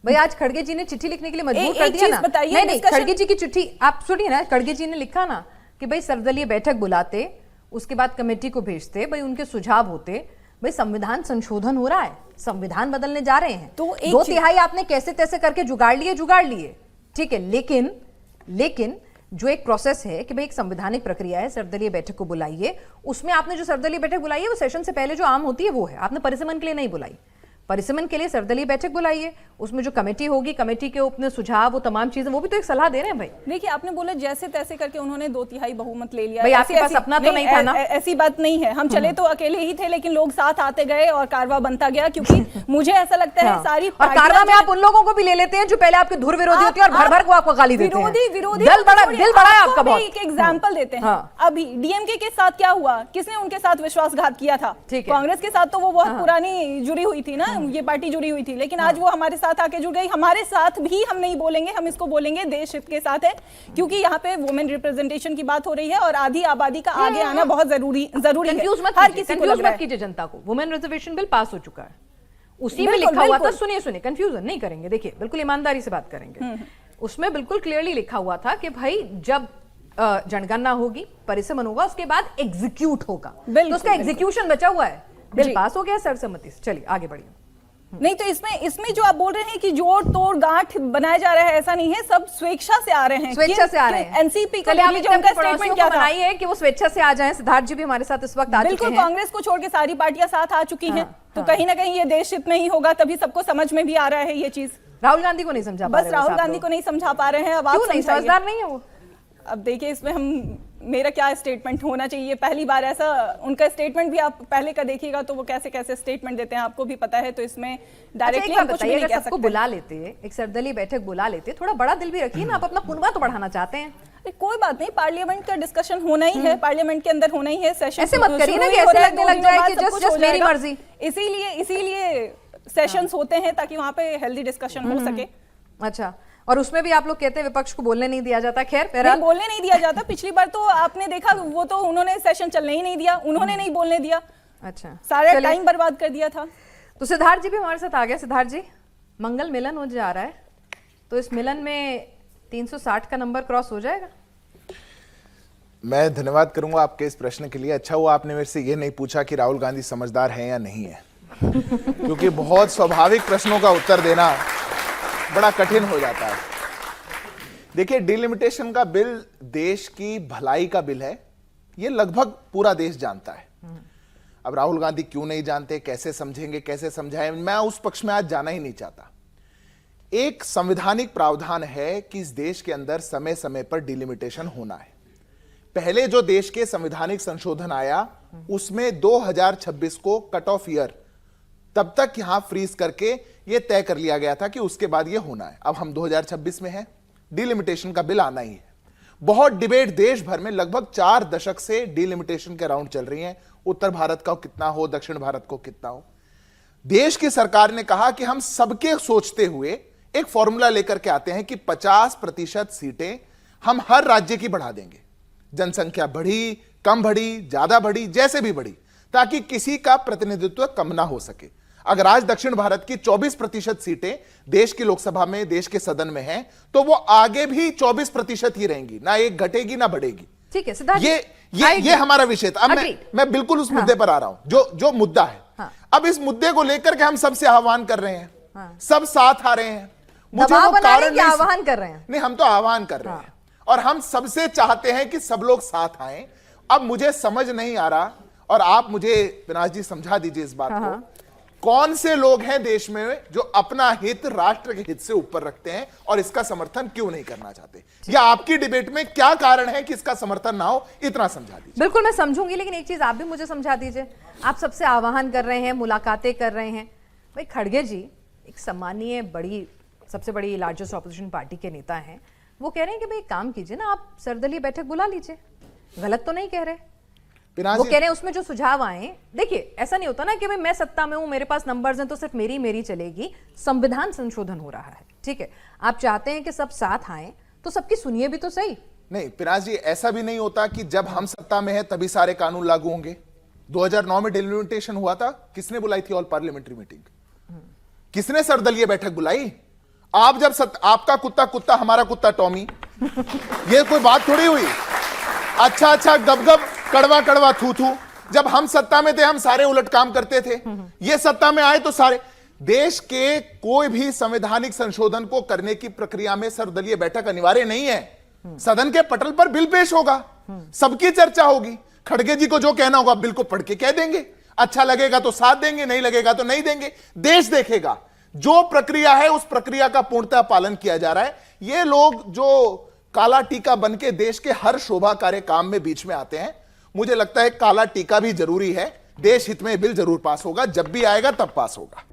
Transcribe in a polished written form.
भाई आज खड़गे जी ने चिट्ठी लिखने के लिए मजबूर कर दिया ना। नहीं, खड़गे जी की चिट्ठी आप सुनिए ना, खड़गे जी ने लिखा ना कि भाई सर्वदलीय बैठक बुलाते, उसके बाद कमेटी को भेजते, भाई उनके सुझाव होते, भाई संविधान संशोधन हो रहा है, संविधान बदलने जा रहे हैं, तो 2/3 आपने कैसे तैसे करके जुगाड़ लिए, ठीक है। लेकिन जो एक प्रोसेस है कि भाई एक संवैधानिक प्रक्रिया है, सर्वदलीय बैठक को बुलाइए, उसमें आपने जो सर्वदलीय बैठक बुलाई है वो सेशन से पहले जो आम होती है वो है, आपने परिसमन के लिए नहीं बुलाई। परिसमन के लिए सर्वदलीय बैठक बुलाइए, उसमें जो कमेटी होगी, कमेटी के अपने सुझाव, वो तमाम चीजें, वो भी तो एक सलाह दे रहे हैं भाई। देखिए आपने बोला जैसे तैसे करके उन्होंने 2/3 बहुमत ले लिया। भाई आपके पास अपना तो नहीं था ना? ऐसी बात नहीं है, हम चले तो अकेले ही थे, लेकिन लोग साथ आते गए और कारवा बनता गया, क्योंकि मुझे ऐसा लगता है सारी और कारवा में आप उन लोगों को भी ले लेते हैं जो पहले आपके धुर विरोधी होती है और भर को आपको गाली देते हैं। विरोधी दिल बड़ा है आपका बहुत। एक एग्जाम्पल देते हैं, अभी डीएमके के साथ क्या हुआ, किसने उनके साथ विश्वासघात किया था? कांग्रेस के साथ तो वो बहुत पुरानी जुड़ी हुई थी ना, ये पार्टी जुड़ी हुई थी, लेकिन आज वो हमारे साथ आके जुड़ गई। हमारे साथ भी हम नहीं बोलेंगे, हम इसको बोलेंगे देश हित के साथ है, क्योंकि यहाँ पे वुमेन रिप्रेजेंटेशन की बात हो रही है और आधी आबादी का आगे आना बहुत जरूरी है। हर किसी को लग रहा है, कीजिए जनता को, वुमेन रिजर्वेशन बिल पास हो चुका है, उसी में लिखा हुआ था, सुनिए कंफ्यूजन नहीं करेंगे, देखिए बिल्कुल ईमानदारी से बात करेंगे, उसमें बिल्कुल क्लियरली लिखा हुआ था कि भाई जब जनगणना होगी, परिसमन होगा, उसके बाद एग्जीक्यूट होगा, तो उसका एग्जीक्यूशन बचा हुआ है, बिल पास हो गया सर्वसम्मति से। चलिए आगे बढ़िए। नहीं तो इसमें जो आप बोल रहे हैं कि जोड़ तोड़ गांठ बनाया जा रहा है, ऐसा नहीं है, सब स्वेच्छा से आ रहे हैं, स्वेच्छा से आ रहे हैं। एनसीपी का स्टेटमेंट क्या बनाई है कि वो स्वेच्छा से आ जाएं। सिद्धार्थ जी भी हमारे साथ इस वक्त आ चुके हैं। बिल्कुल, कांग्रेस को छोड़ के सारी पार्टियां साथ आ चुकी हैं, तो कहीं ना कहीं ये देश हित में ही होगा, तभी सबको समझ में भी आ रहा है ये चीज। राहुल गांधी को नहीं समझा, बस राहुल गांधी को नहीं समझा पा रहे हैं। अब आप समझदार नहीं है वो। अब देखिए इसमें मेरा क्या स्टेटमेंट होना चाहिए, पहली बार ऐसा उनका स्टेटमेंट भी आप पहले का देखिएगा तो वो कैसे कैसे स्टेटमेंट देते हैं, आपको भी पता है, तो इसमें डायरेक्टली हम कुछ भी नहीं कह सकते। बुला लेते, एक सर्वदलीय बैठक बुला लेते, थोड़ा बड़ा दिल भी रखिए ना, आप अपना कुनबा तो बढ़ाना चाहते हैं। कोई बात नहीं, पार्लियामेंट का डिस्कशन होना ही है, पार्लियामेंट के अंदर होना ही है, सेशन ऐसे मत करिए ना कि ऐसे लगने लग जाए कि जस्ट मेरी मर्जी। इसीलिए सेशंस होते हैं ताकि वहां पे हेल्दी डिस्कशन हो सके। अच्छा, और उसमें भी आप लोग कहते हैं विपक्ष को बोलने नहीं दिया जाता। खैर बोलने नहीं दिया जाता, पिछली बार तो आपने देखा वो तो उन्होंने सेशन चलने ही नहीं दिया, उन्होंने नहीं बोलने दिया। अच्छा, सारा टाइम बर्बाद कर दिया था। तो सिद्धार्थ जी भी हमारे साथ आ गए। सिद्धार्थ जी, मंगल मिलन हो जा रहा है, तो इस मिलन में 360 का नंबर क्रॉस हो जाएगा? मैं धन्यवाद करूंगा आपके इस प्रश्न के लिए। अच्छा हुआ आपने मेरे से ये नहीं पूछा कि राहुल गांधी समझदार हैं या नहीं है, क्योंकि बहुत स्वाभाविक प्रश्नों का उत्तर देना बड़ा कठिन हो जाता है। देखिए, डिलिमिटेशन का बिल देश की भलाई का बिल है, ये लगभग पूरा देश जानता है। अब राहुल गांधी क्यों नहीं जानते, कैसे समझेंगे, कैसे समझाएं, मैं उस पक्ष में आज जाना ही नहीं चाहता। एक संवैधानिक प्रावधान है कि इस देश के अंदर समय समय पर डिलिमिटेशन होना है। पहले जो देश के संवैधानिक संशोधन आया उसमें 2026 को कट ऑफ ईयर तब तक यहां फ्रीज करके यह तय कर लिया गया था कि उसके बाद यह होना है। अब हम 2026 में हैं, डिलिमिटेशन का बिल आना ही है। बहुत डिबेट देश भर में लगभग 4 दशक से डिलिमिटेशन के राउंड चल रही हैं, उत्तर भारत का कितना हो, दक्षिण भारत को कितना हो। देश की सरकार ने कहा कि हम सबके सोचते हुए एक फॉर्मूला लेकर के आते हैं कि 50% सीटें हम हर राज्य की बढ़ा देंगे, जनसंख्या बढ़ी, कम बढ़ी, ज्यादा बढ़ी, जैसे भी बढ़ी, ताकि किसी का प्रतिनिधित्व कम ना हो सके। अगर आज दक्षिण भारत की 24% सीटें देश की लोकसभा में, देश के सदन में हैं, तो वो आगे भी 24% ही रहेंगी, ना एक घटेगी ना बढ़ेगी। ठीक है सिद्धार्थ, ये हमारा विषय था। अब मैं बिल्कुल उस मुद्दे पर आ रहा हूं जो मुद्दा है। अब इस मुद्दे को लेकर के हम सबसे आह्वान कर रहे हैं, सब साथ आ रहे हैं। मुझे वो कारण आह्वान कर रहे हैं, नहीं, हम तो आह्वान कर रहे हैं और हम सबसे चाहते हैं कि सब लोग साथ आए। अब मुझे समझ नहीं आ रहा, और आप मुझे विनाश जी समझा दीजिए इस बात को, कौन से लोग हैं देश में जो अपना हित राष्ट्र के हित से ऊपर रखते हैं और इसका समर्थन क्यों नहीं करना चाहते, या आपकी डिबेट में क्या कारण है कि इसका समर्थन ना हो, इतना समझा दीजिए। बिल्कुल मैं समझूंगी, लेकिन एक चीज आप भी मुझे समझा दीजिए। आप सबसे आह्वान कर रहे हैं, मुलाकातें कर रहे हैं, भाई खड़गे जी एक सम्मानीय सबसे बड़ी लार्जेस्ट ऑपोजिशन पार्टी के नेता हैं, वो कह रहे हैं कि भाई काम कीजिए ना, आप सर्वदलीय बैठक बुला लीजिए। गलत तो नहीं कह रहे, वो कह रहे हैं उसमें जो सुझाव आए, देखिए ऐसा नहीं होता ना कि भाई मैं सत्ता में हूं, मेरे पास नंबर्स हैं तो सिर्फ मेरी चलेगी। संविधान संशोधन हो रहा है, ठीक है, आप चाहते हैं कि सब साथ आए, तो सबकी सुनिए भी तो सही। नहीं पिनाज जी, ऐसा भी नहीं होता कि जब हम सत्ता में है तभी सारे कानून लागू होंगे। 2009 में डिलिमिटेशन हुआ था, किसने बुलाई थी ऑल पार्लियामेंट्री मीटिंग, किसने सर्वदलीय बैठक बुलाई? आप जब आपका कुत्ता कुत्ता, हमारा कुत्ता टॉमी, ये कोई बात थोड़ी हुई। अच्छा अच्छा गब गब, कड़वा कड़वा थू थू। जब हम सत्ता में थे हम सारे उलट काम करते थे, ये सत्ता में आए तो सारे। देश के कोई भी संवैधानिक संशोधन को करने की प्रक्रिया में सर्वदलीय बैठक अनिवार्य नहीं है। सदन के पटल पर बिल पेश होगा, सबकी चर्चा होगी, खड़गे जी को जो कहना होगा बिल को पढ़ के कह देंगे, अच्छा लगेगा तो साथ देंगे, नहीं लगेगा तो नहीं देंगे। देश देखेगा जो प्रक्रिया है उस प्रक्रिया का पूर्णतः पालन किया जा रहा है। ये लोग जो काला टीका बन के देश के हर शोभा कार्य काम में बीच में आते हैं, मुझे लगता है काला टीका भी जरूरी है। देश हित में बिल जरूर पास होगा, जब भी आएगा तब पास होगा।